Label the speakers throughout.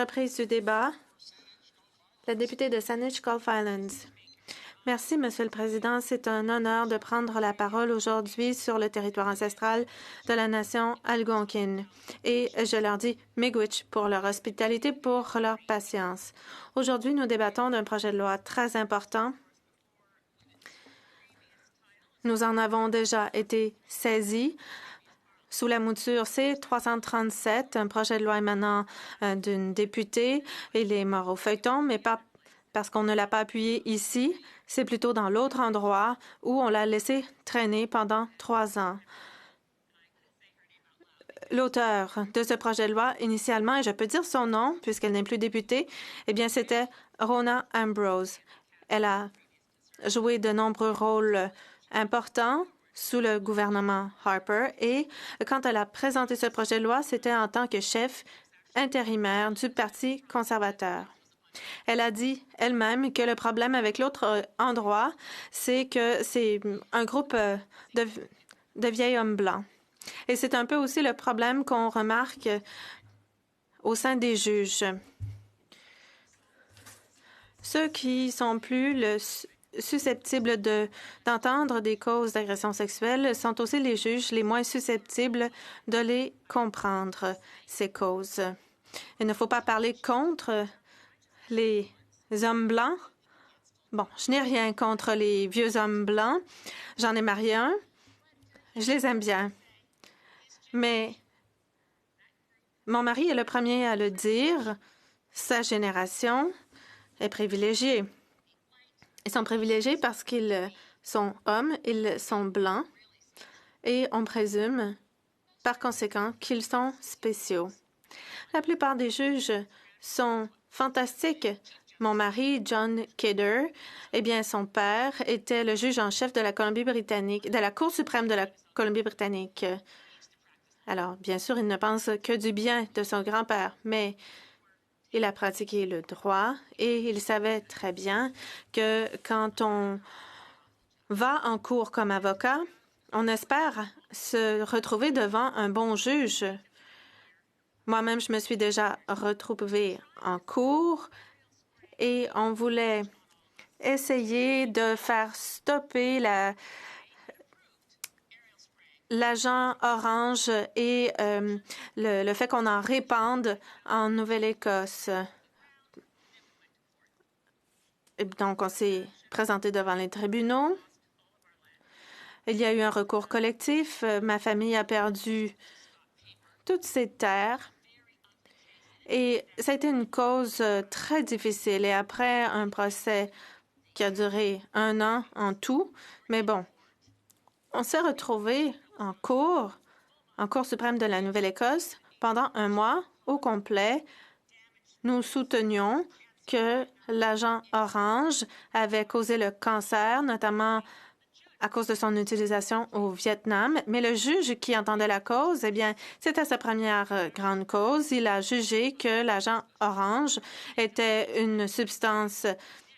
Speaker 1: reprise du débat. La députée de Saanich Gulf Islands. Merci, Monsieur le Président. C'est un honneur de prendre la parole aujourd'hui sur le territoire ancestral de la nation algonquine. Et je leur dis miigwech pour leur hospitalité, pour leur patience. Aujourd'hui, nous débattons d'un projet de loi très important. Nous en avons déjà été saisis sous la mouture C-337, un projet de loi émanant d'une députée. Il est mort au feuilleton, mais pas parce qu'on ne l'a pas appuyé ici. C'est plutôt dans l'autre endroit où on l'a laissé traîner pendant 3 ans. L'auteur de ce projet de loi, initialement, et je peux dire son nom puisqu'elle n'est plus députée, eh bien, c'était Rona Ambrose. Elle a joué de nombreux rôles importants sous le gouvernement Harper et quand elle a présenté ce projet de loi, c'était en tant que chef intérimaire du Parti conservateur. Elle a dit elle-même que le problème avec l'autre endroit, c'est que c'est un groupe de vieils hommes blancs. Et c'est un peu aussi le problème qu'on remarque au sein des juges. Ceux qui sont plus susceptibles d'entendre des causes d'agression sexuelle sont aussi les juges les moins susceptibles de les comprendre, ces causes. Il ne faut pas parler contre les hommes blancs. Bon, je n'ai rien contre les vieux hommes blancs. J'en ai marié un. Je les aime bien. Mais mon mari est le premier à le dire. Sa génération est privilégiée. Ils sont privilégiés parce qu'ils sont hommes, ils sont blancs et on présume par conséquent qu'ils sont spéciaux. La plupart des juges sont fantastiques. Mon mari, John Kidder, eh bien, son père était le juge en chef de la Colombie-Britannique, de la Cour suprême de la Colombie-Britannique. Alors, bien sûr, il ne pense que du bien de son grand-père, mais il a pratiqué le droit et il savait très bien que quand on va en cours comme avocat, on espère se retrouver devant un bon juge. Moi-même, je me suis déjà retrouvée en cours et on voulait essayer de faire stopper l'agent orange et le fait qu'on en répande en Nouvelle-Écosse. Donc, on s'est présenté devant les tribunaux. Il y a eu un recours collectif. Ma famille a perdu toutes ses terres. Et ça a été une cause très difficile. Et après un procès qui a duré 1 an en tout, mais bon, on s'est retrouvés en Cour suprême de la Nouvelle-Écosse pendant 1 mois au complet. Nous soutenions que l'agent orange avait causé le cancer, notamment à cause de son utilisation au Vietnam. Mais le juge qui entendait la cause, eh bien, c'était sa première grande cause. Il a jugé que l'agent orange était une substance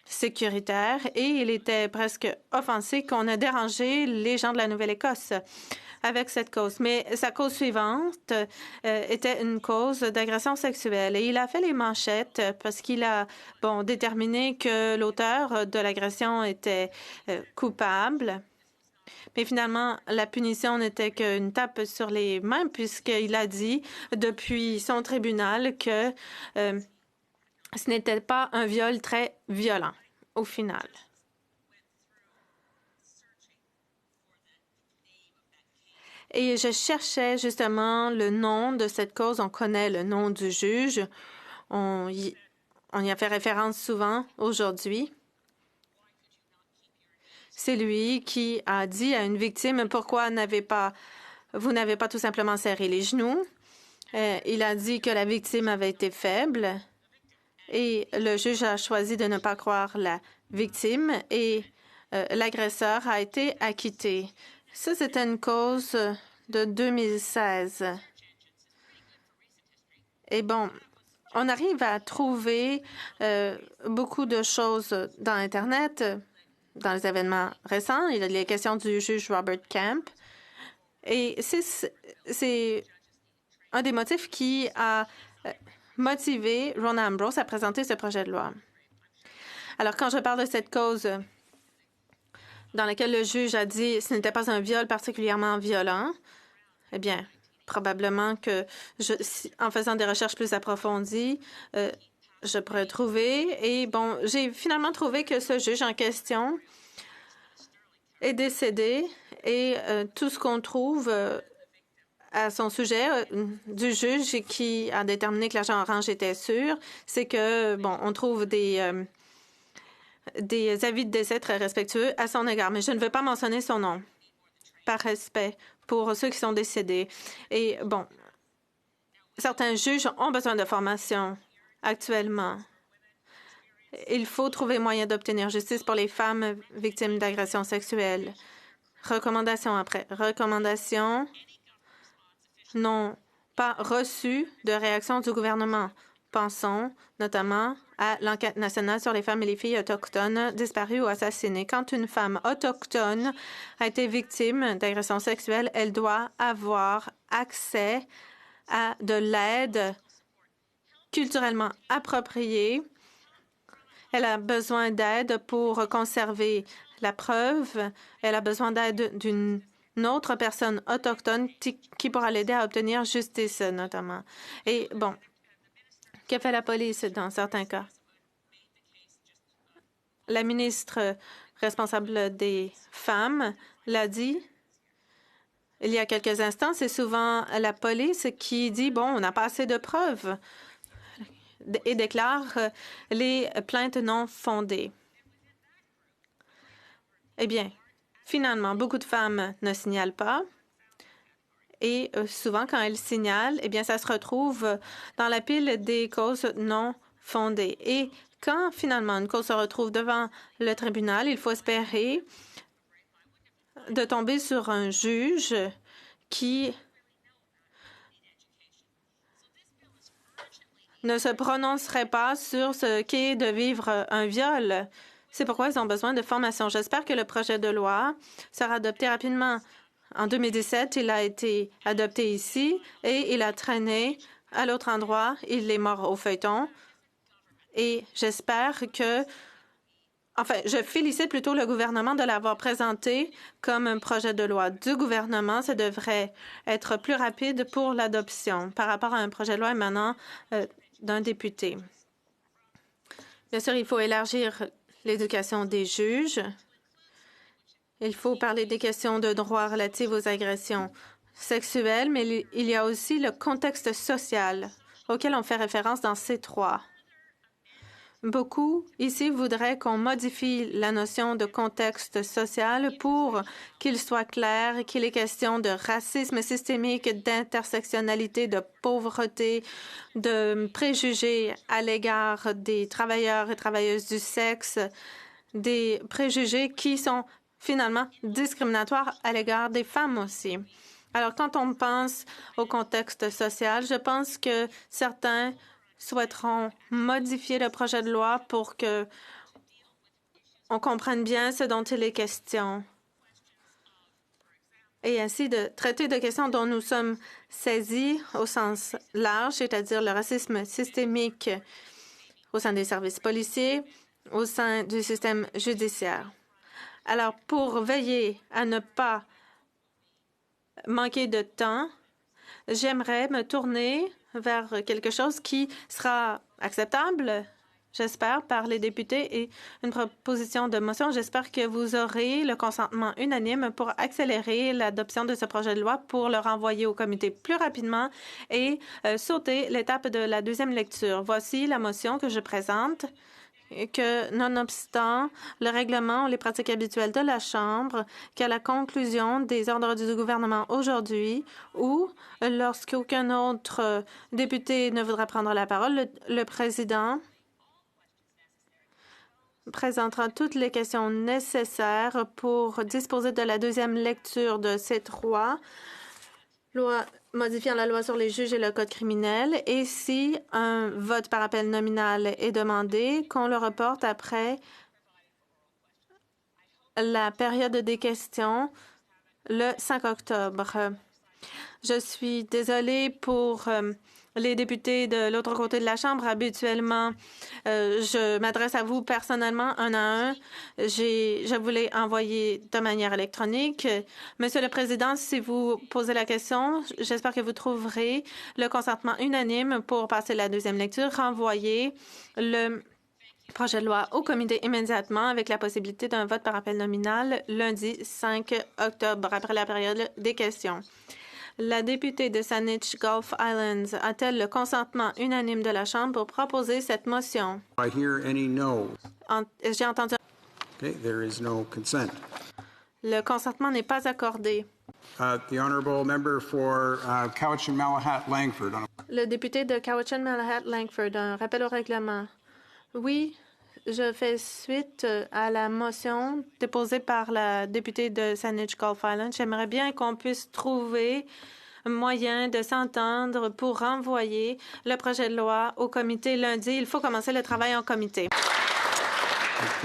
Speaker 1: sécuritaire et il était presque offensé qu'on a dérangé les gens de la Nouvelle-Écosse avec cette cause. Mais sa cause suivante était une cause d'agression sexuelle. Et il a fait les manchettes parce qu'il a déterminé que l'auteur de l'agression était coupable. Mais finalement, la punition n'était qu'une tape sur les mains puisqu'il a dit depuis son tribunal que ce n'était pas un viol très violent au final. Et je cherchais justement le nom de cette cause. On connaît le nom du juge. On y a fait référence souvent aujourd'hui. C'est lui qui a dit à une victime, pourquoi vous n'avez pas tout simplement serré les genoux. Il a dit que la victime avait été faible et le juge a choisi de ne pas croire la victime et l'agresseur a été acquitté. Ça, c'était une cause de 2016. Et bon, on arrive à trouver beaucoup de choses dans Internet, dans les événements récents. Il y a les questions du juge Robert Kemp. Et c'est un des motifs qui a motivé Rona Ambrose à présenter ce projet de loi. Alors, quand je parle de cette cause dans laquelle le juge a dit ce n'était pas un viol particulièrement violent, eh bien, probablement que en faisant des recherches plus approfondies, je pourrais trouver. Et bon, j'ai finalement trouvé que ce juge en question est décédé et tout ce qu'on trouve à son sujet du juge qui a déterminé que l'agent orange était sûr, c'est que, bon, on trouve des avis de décès très respectueux à son égard, mais je ne veux pas mentionner son nom par respect pour ceux qui sont décédés. Et bon, certains juges ont besoin de formation actuellement. Il faut trouver moyen d'obtenir justice pour les femmes victimes d'agressions sexuelles. Recommandation après recommandation n'ont pas reçu de réaction du gouvernement. Pensons notamment à l'enquête nationale sur les femmes et les filles autochtones disparues ou assassinées. Quand une femme autochtone a été victime d'agressions sexuelles, elle doit avoir accès à de l'aide culturellement appropriée. Elle a besoin d'aide pour conserver la preuve. Elle a besoin d'aide d'une autre personne autochtone qui pourra l'aider à obtenir justice, notamment. Et bon, que fait la police dans certains cas? La ministre responsable des femmes l'a dit il y a quelques instants. C'est souvent la police qui dit, bon, on n'a pas assez de preuves et déclare les plaintes non fondées. Eh bien, finalement, beaucoup de femmes ne signalent pas. Et souvent, quand elles signalent, eh bien, ça se retrouve dans la pile des causes non fondées. Et quand, finalement, une cause se retrouve devant le tribunal, il faut espérer de tomber sur un juge qui ne se prononcerait pas sur ce qu'est de vivre un viol. C'est pourquoi ils ont besoin de formation. J'espère que le projet de loi sera adopté rapidement. En 2017, il a été adopté ici et il a traîné à l'autre endroit. Il est mort au feuilleton. Et j'espère que... Enfin, je félicite plutôt le gouvernement de l'avoir présenté comme un projet de loi du gouvernement. Ça devrait être plus rapide pour l'adoption par rapport à un projet de loi émanant d'un député. Bien sûr, il faut élargir l'éducation des juges. Il faut parler des questions de droit relatives aux agressions sexuelles, mais il y a aussi le contexte social auquel on fait référence dans C3. Beaucoup ici voudraient qu'on modifie la notion de contexte social pour qu'il soit clair qu'il est question de racisme systémique, d'intersectionnalité, de pauvreté, de préjugés à l'égard des travailleurs et travailleuses du sexe, des préjugés qui sont finalement discriminatoires à l'égard des femmes aussi. Alors, quand on pense au contexte social, je pense que certains souhaiteront modifier le projet de loi pour que on comprenne bien ce dont il est question et ainsi de traiter de questions dont nous sommes saisis au sens large, c'est-à-dire le racisme systémique au sein des services policiers, au sein du système judiciaire. Alors, pour veiller à ne pas manquer de temps, j'aimerais me tourner vers quelque chose qui sera acceptable, j'espère, par les députés et une proposition de motion. J'espère que vous aurez le consentement unanime pour accélérer l'adoption de ce projet de loi pour le renvoyer au comité plus rapidement et sauter l'étape de la deuxième lecture. Voici la motion que je présente. Que, nonobstant le règlement ou les pratiques habituelles de la Chambre, qu'à la conclusion des ordres du gouvernement aujourd'hui ou lorsqu'aucun autre député ne voudra prendre la parole, le président présentera toutes les questions nécessaires pour disposer de la deuxième lecture de ces trois lois modifiant la loi sur les juges et le code criminel, et si un vote par appel nominal est demandé, qu'on le reporte après la période des questions le 5 octobre. Je suis désolée pour les députés de l'autre côté de la Chambre, habituellement, je m'adresse à vous personnellement, un à un. Je vous l'ai envoyé de manière électronique. Monsieur le Président, si vous posez la question, j'espère que vous trouverez le consentement unanime pour passer la deuxième lecture, renvoyer le projet de loi au comité immédiatement avec la possibilité d'un vote par appel nominal lundi 5 octobre, après la période des questions. La députée de Saanich Gulf Islands a-t-elle le consentement unanime de la Chambre pour proposer cette motion?
Speaker 2: I hear any no.
Speaker 1: J'ai entendu.
Speaker 2: Okay, there is no consent.
Speaker 1: Le consentement n'est pas accordé.
Speaker 2: The honourable member for Cowichan Malahat Langford.
Speaker 1: Le député de Cowichan Malahat Langford, un rappel au règlement. Oui, je fais suite à la motion déposée par la députée de Saanich Gulf Islands. J'aimerais bien qu'on puisse trouver un moyen de s'entendre pour renvoyer le projet de loi au comité lundi. Il faut commencer le travail en comité.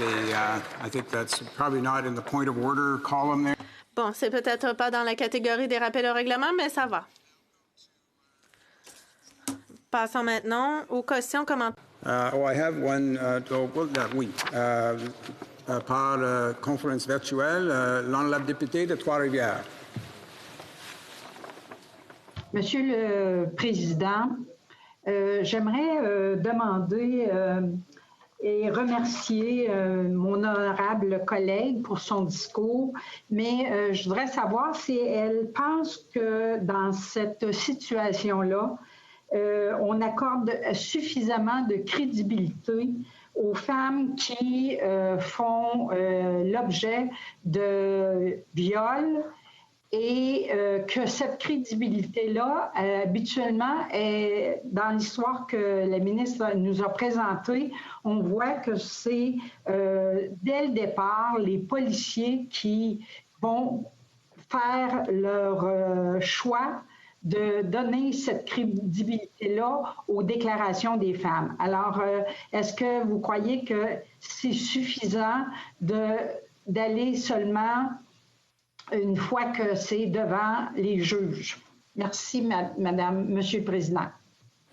Speaker 2: I think that's probably not in the point of order column there.
Speaker 1: Bon, c'est peut-être pas dans la catégorie des rappels au règlement, mais ça va. Passons maintenant aux questions commentaires.
Speaker 2: I have one. Oui. Par conférence virtuelle, l'honorable député de Trois-Rivières.
Speaker 3: Monsieur le Président, j'aimerais demander et remercier mon honorable collègue pour son discours, mais je voudrais savoir si elle pense que dans cette situation-là, on accorde suffisamment de crédibilité aux femmes qui font l'objet de viols et que cette crédibilité-là, habituellement, est dans l'histoire que la ministre nous a présentée, on voit que c'est dès le départ les policiers qui vont faire leur choix de donner cette crédibilité-là aux déclarations des femmes. Alors, est-ce que vous croyez que c'est suffisant d'aller seulement une fois que c'est devant les juges? Merci, Monsieur le Président.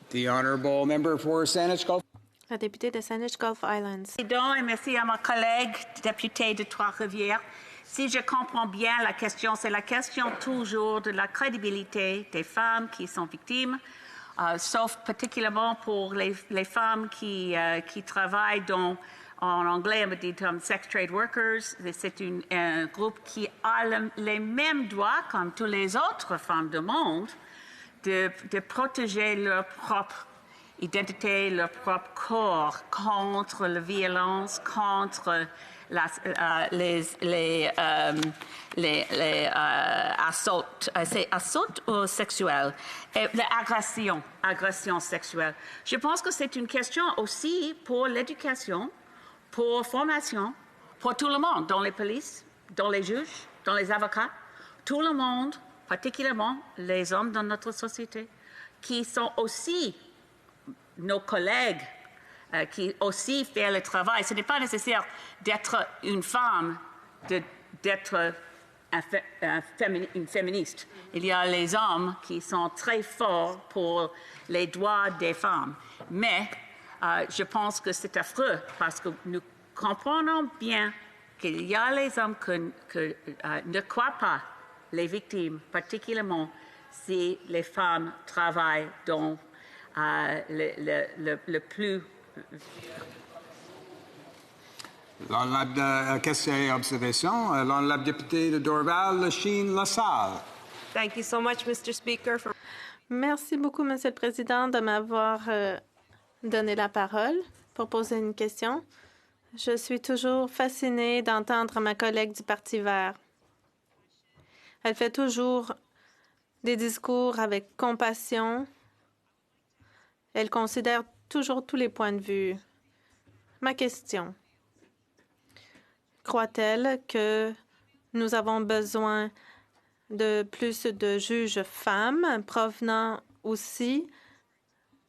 Speaker 2: The honourable member for Saanich Gulf.
Speaker 1: La députée de Saanich Gulf Islands.
Speaker 4: Président, et merci à ma collègue députée de Trois-Rivières. Si je comprends bien la question, c'est la question toujours de la crédibilité des femmes qui sont victimes, sauf particulièrement pour les femmes qui travaillent dans, en anglais, on dit sex trade workers. C'est un groupe qui a les mêmes droits comme toutes les autres femmes du monde de protéger leur propre identité, leur propre corps contre la violence, contre les assauts sexuels et l'agression sexuelle. Je pense que c'est une question aussi pour l'éducation, pour formation, pour tout le monde, dans les polices, dans les juges, dans les avocats, tout le monde, particulièrement les hommes dans notre société, qui sont aussi nos collègues, qui aussi font le travail. Ce n'est pas nécessaire d'être une femme, d'être une féministe. Il y a les hommes qui sont très forts pour les droits des femmes. Mais je pense que c'est affreux parce que nous comprenons bien qu'il y a les hommes qui ne croient pas les victimes, particulièrement si les femmes travaillent dans le plus.
Speaker 2: L'honorable question et observation. L'honorable député de Dorval, Lachine LaSalle.
Speaker 5: Thank you so much, Mr. Speaker.
Speaker 1: Merci beaucoup, Monsieur le Président, de m'avoir donné la parole pour poser une question. Je suis toujours fascinée d'entendre ma collègue du Parti vert. Elle fait toujours des discours avec compassion. Elle considère toujours tous les points de vue. Ma question. Croit-elle que nous avons besoin de plus de juges femmes provenant aussi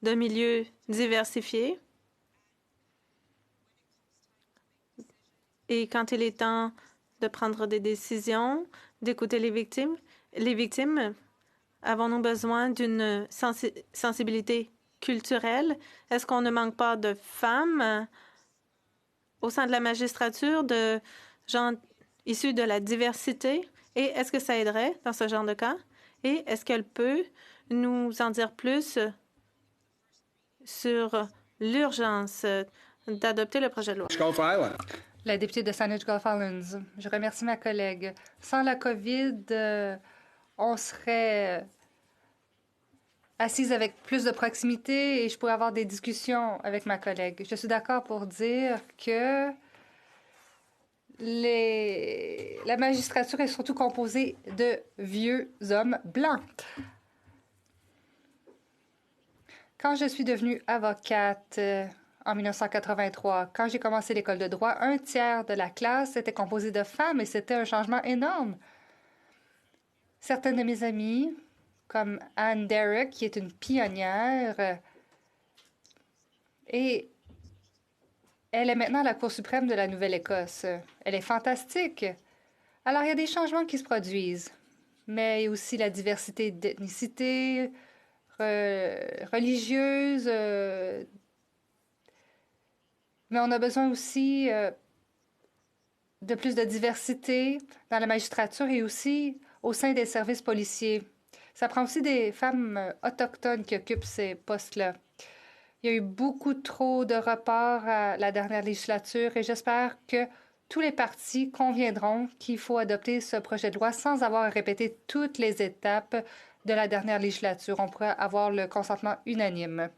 Speaker 1: de milieux diversifiés? Et quand il est temps de prendre des décisions, d'écouter les victimes, Avons-nous besoin d'une sensibilité culturelle? Est-ce qu'on ne manque pas de femmes au sein de la magistrature, de gens issus de la diversité? Et est-ce que ça aiderait dans ce genre de cas? Et est-ce qu'elle peut nous en dire plus sur l'urgence d'adopter le projet de loi?
Speaker 2: Gulf Island.
Speaker 6: La députée de Saanich Gulf Islands. Je remercie ma collègue. Sans la COVID, on serait assise avec plus de proximité et je pourrais avoir des discussions avec ma collègue. Je suis d'accord pour dire que la magistrature est surtout composée de vieux hommes blancs. Quand je suis devenue avocate en 1983, quand j'ai commencé l'école de droit, 1/3 de la classe était composée de femmes et c'était un changement énorme. Certaines de mes amies, comme Anne Derrick, qui est une pionnière, et elle est maintenant à la Cour suprême de la Nouvelle-Écosse. Elle est fantastique. Alors, il y a des changements qui se produisent, mais il y a aussi la diversité d'ethnicité, religieuse, mais on a besoin aussi de plus de diversité dans la magistrature et aussi au sein des services policiers. Ça prend aussi des femmes autochtones qui occupent ces postes-là. Il y a eu beaucoup trop de reports à la dernière législature et j'espère que tous les partis conviendront qu'il faut adopter ce projet de loi sans avoir à répéter toutes les étapes de la dernière législature. On pourrait avoir le consentement unanime.